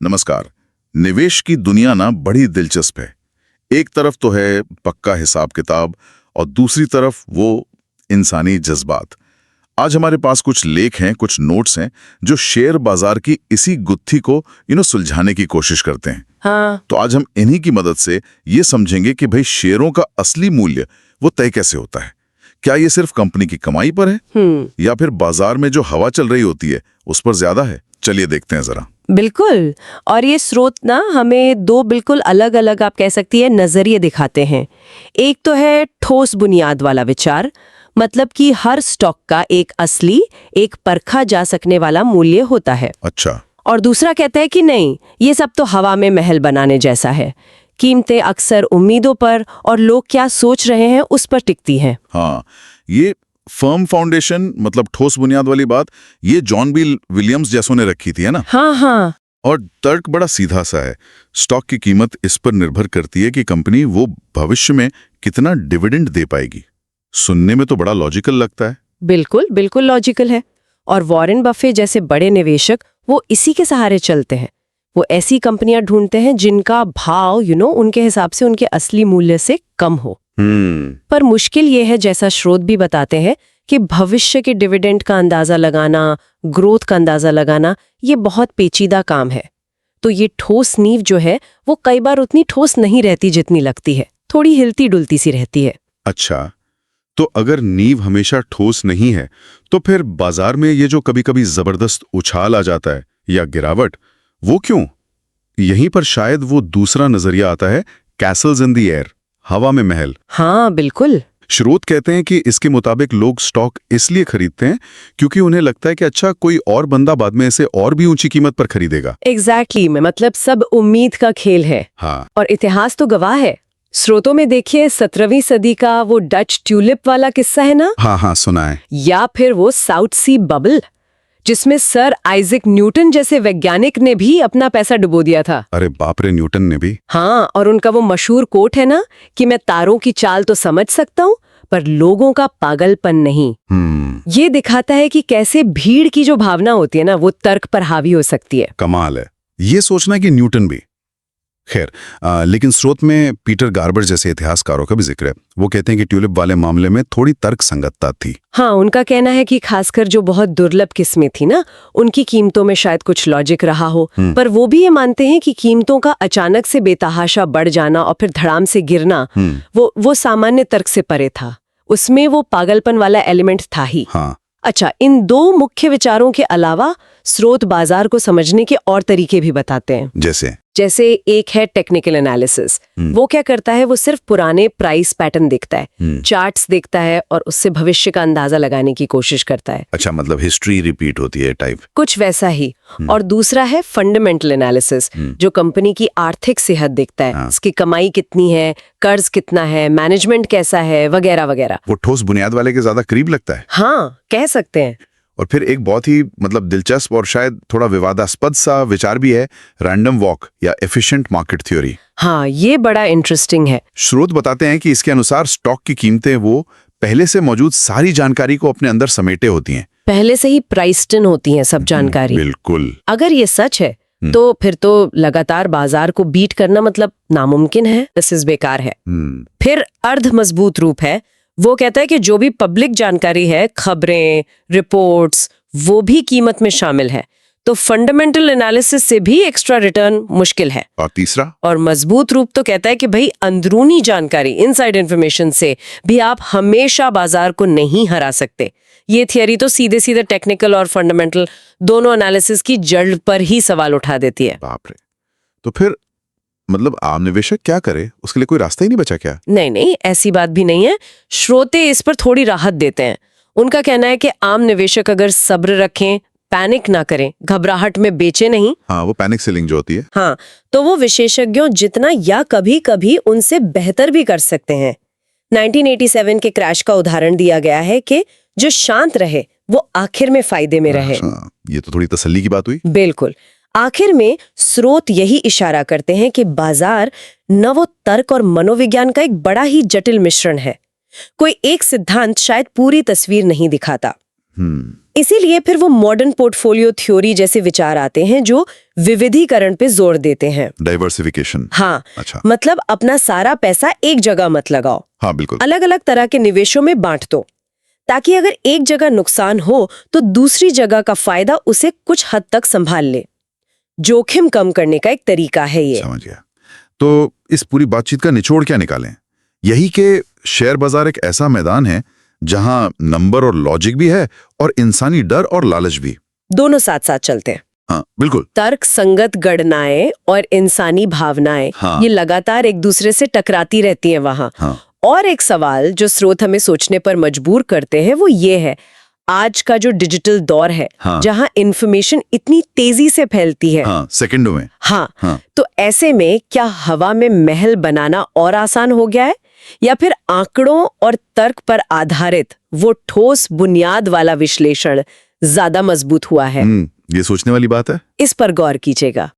नमस्कार। निवेश की दुनिया ना बड़ी दिलचस्प है। एक तरफ तो है पक्का हिसाब किताब और दूसरी तरफ वो इंसानी जज्बात। आज हमारे पास कुछ लेख हैं, कुछ नोट्स हैं जो शेयर बाजार की इसी गुत्थी को सुलझाने की कोशिश करते हैं। हाँ। तो आज हम इन्हीं की मदद से ये समझेंगे कि भाई शेयरों का असली मूल्य वो तय कैसे होता है। क्या ये सिर्फ कंपनी की कमाई पर है या फिर बाजार में जो हवा चल रही होती है उस पर ज्यादा है? चलिए देखते हैं जरा। बिल्कुल। और ये स्रोत ना हमें दो बिल्कुल अलग अलग, आप कह सकती है, नजरिए दिखाते हैं। एक तो है ठोस बुनियाद वाला विचार, मतलब कि हर स्टॉक का एक असली, एक परखा जा सकने वाला मूल्य होता है। अच्छा। और दूसरा कहता है कि नहीं, ये सब तो हवा में महल बनाने जैसा है। कीमतें अक्सर उम्मीदों पर और लोग क्या सोच रहे हैं उस पर टिकती हैं। हाँ, ये फर्म फाउंडेशन मतलब ठोस बुनियाद वाली बात, ये जॉन बी विलियम्स जैसों ने रखी थी, है ना? हाँ हाँ। और तर्क बड़ा सीधा सा है। स्टॉक की कीमत इस पर निर्भर करती है कि कंपनी वो भविष्य में कितना डिविडेंड दे पाएगी। सुनने में तो बड़ा लॉजिकल लगता है। बिल्कुल बिल्कुल लॉजिकल है। और वॉरेन बफे जैसे बड़े निवेशक वो इसी के सहारे चलते हैं। वो ऐसी कंपनियां ढूंढते हैं जिनका भाव उनके हिसाब से उनके असली मूल्य से कम हो। पर मुश्किल ये है, जैसा स्रोत भी बताते हैं, कि भविष्य के डिविडेंड का अंदाजा लगाना, ग्रोथ का अंदाजा लगाना, ये बहुत पेचीदा काम है। तो ये ठोस नींव जो है वो कई बार उतनी ठोस नहीं रहती जितनी लगती है, थोड़ी हिलती डुलती सी रहती है। अच्छा, तो अगर नींव हमेशा ठोस नहीं है तो फिर बाजार में ये जो कभी-कभी जबरदस्त उछाल आ जाता है या गिरावट, वो क्यों? यहीं पर शायद वो दूसरा नजरिया आता है, कैसल्स इन द एयर, हवा में महल। हाँ बिल्कुल। स्रोत कहते हैं कि इसके मुताबिक लोग स्टॉक इसलिए खरीदते हैं क्योंकि उन्हें लगता है कि अच्छा, कोई और बंदा बाद में इसे और भी ऊंची कीमत पर खरीदेगा। एग्जैक्टली मतलब सब उम्मीद का खेल है। हाँ। और इतिहास तो गवाह है। स्रोतों में देखिए 17वीं सदी का वो डच ट्यूलिप वाला किस्सा है ना। हाँ, सुना है। या फिर वो साउथ सी बबल, जिसमें सर आइजैक न्यूटन जैसे वैज्ञानिक ने भी अपना पैसा डुबो दिया था। अरे बाप रे, न्यूटन ने भी। हाँ, और उनका वो मशहूर कोट है ना कि मैं तारों की चाल तो समझ सकता हूँ पर लोगों का पागलपन नहीं। ये दिखाता है कि कैसे भीड़ की जो भावना होती है ना, वो तर्क पर हावी हो सकती है। कमाल है ये सोचना कि न्यूटन भी। खैर, लेकिन स्रोत में पीटर गार्बर जैसे इतिहासकारों का भी जिक्र है। वो कहते हैं कि ट्यूलिप वाले मामले में थोड़ी तर्क संगतता थी। हाँ, उनका कहना है कि खासकर जो बहुत दुर्लभ किस्में थी ना, उनकी कीमतों में शायद कुछ लॉजिक रहा हो। पर वो भी ये मानते हैं कि कीमतों का अचानक से बेतहाशा बढ़ जाना और फिर धड़ाम से गिरना, वो सामान्य तर्क से परे था। उसमें वो पागलपन वाला एलिमेंट था ही। हाँ। अच्छा, इन दो मुख्य विचारों के अलावा स्रोत बाजार को समझने के और तरीके भी बताते हैं। जैसे एक है टेक्निकल एनालिसिस। वो क्या करता है, वो सिर्फ पुराने प्राइस पैटर्न देखता है, चार्ट्स देखता है और उससे भविष्य का अंदाजा लगाने की कोशिश करता है। अच्छा, मतलब हिस्ट्री रिपीट होती है टाइप। कुछ वैसा ही। और दूसरा है फंडामेंटल एनालिसिस, जो कंपनी की आर्थिक सेहत देखता है। इसकी कमाई कितनी है, कर्ज कितना है, मैनेजमेंट कैसा है, वगैरह वगैरह। वो ठोस बुनियाद वाले के ज्यादा करीब लगता है। हाँ, कह सकते हैं। और फिर एक बहुत ही दिलचस्प और शायद थोड़ा विवादास्पद सा विचार भी है, रैंडम वॉक या एफिशिएंट मार्केट थ्योरी। हाँ, ये बड़ा इंटरेस्टिंग है। स्रोत बताते हैं कि इसके अनुसार स्टॉक की कीमतें वो पहले से मौजूद सारी जानकारी को अपने अंदर समेटे होती हैं। पहले से ही प्राइस्ड इन होती हैं सब जानकारी। बिल्कुल। अगर ये सच है तो फिर तो लगातार बाजार को बीट करना मतलब नामुमकिन है, दिस इज बेकार है। फिर अर्ध मजबूत रूप है। वो कहता है कि जो भी पब्लिक जानकारी है, खबरें, रिपोर्ट्स, वो भी कीमत में शामिल है। तो फंडामेंटल एनालिसिस से भी एक्स्ट्रा रिटर्न मुश्किल है। और तीसरा और मजबूत रूप तो कहता है कि भाई अंदरूनी जानकारी, इनसाइड इंफॉर्मेशन से भी आप हमेशा बाजार को नहीं हरा सकते। ये थियरी तो सीधे सीधे टेक्निकल और फंडामेंटल दोनों एनालिसिस की जड़ पर ही सवाल उठा देती है। बाप रे, तो फिर आम निवेशक क्या करे? उसके लिए कोई रास्ता ही नहीं बचा क्या? नहीं, ऐसी बात भी नहीं है। श्रोते इस पर थोड़ी राहत देते हैं। उनका कहना है कि आम निवेशक अगर सब्र रखें, पैनिक ना करें, घबराहट में बेचे नहीं। हाँ, वो पैनिक सेलिंग जो होती है। हाँ, तो वो विशेषज्ञों जितना या कभी कभी उनसे बेहतर भी कर सकते हैं। 1987 के क्रैश का उदाहरण दिया गया है कि जो शांत रहे वो आखिर में फायदे में रहे। ये तो थोड़ी तसल्ली की बात हुई। बिल्कुल। आखिर में स्रोत यही इशारा करते हैं कि बाजार न वो तर्क और मनोविज्ञान का एक बड़ा ही जटिल मिश्रण है। कोई एक सिद्धांत शायद पूरी तस्वीर नहीं दिखाता। इसीलिए फिर वो मॉडर्न पोर्टफोलियो थ्योरी जैसे विचार आते हैं जो विविधीकरण पे जोर देते हैं। डाइवर्सिफिकेशन। हाँ, अच्छा। मतलब अपना सारा पैसा एक जगह मत लगाओ, हाँ बिल्कुल। अलग अलग तरह के निवेशों में बांट दो, ताकि अगर एक जगह नुकसान हो तो दूसरी जगह का फायदा उसे कुछ हद तक संभाल ले। जोखिम कम करने का एक तरीका है ये। समझ गया। तो इस पूरी बातचीत का निचोड़ क्या निकालें? यही कि शेयर बाजार एक ऐसा मैदान है जहां नंबर और लॉजिक भी है और इंसानी डर और लालच भी। दोनों साथ साथ चलते हैं। हाँ बिल्कुल। तर्क संगत गणनाएं और इंसानी भावनाएं, हाँ। ये लगातार एक दूसरे से टकराती रहती हैं वहां। हाँ। और एक सवाल जो स्रोत हमें सोचने पर मजबूर करते हैं वो ये है, आज का जो डिजिटल दौर है, हाँ। जहां इंफॉर्मेशन इतनी तेजी से फैलती है, हाँ, सेकंडों में। हाँ, हाँ। तो ऐसे में क्या हवा में महल बनाना और आसान हो गया है, या फिर आंकड़ों और तर्क पर आधारित वो ठोस बुनियाद वाला विश्लेषण ज्यादा मजबूत हुआ है? ये सोचने वाली बात है। इस पर गौर कीजिएगा।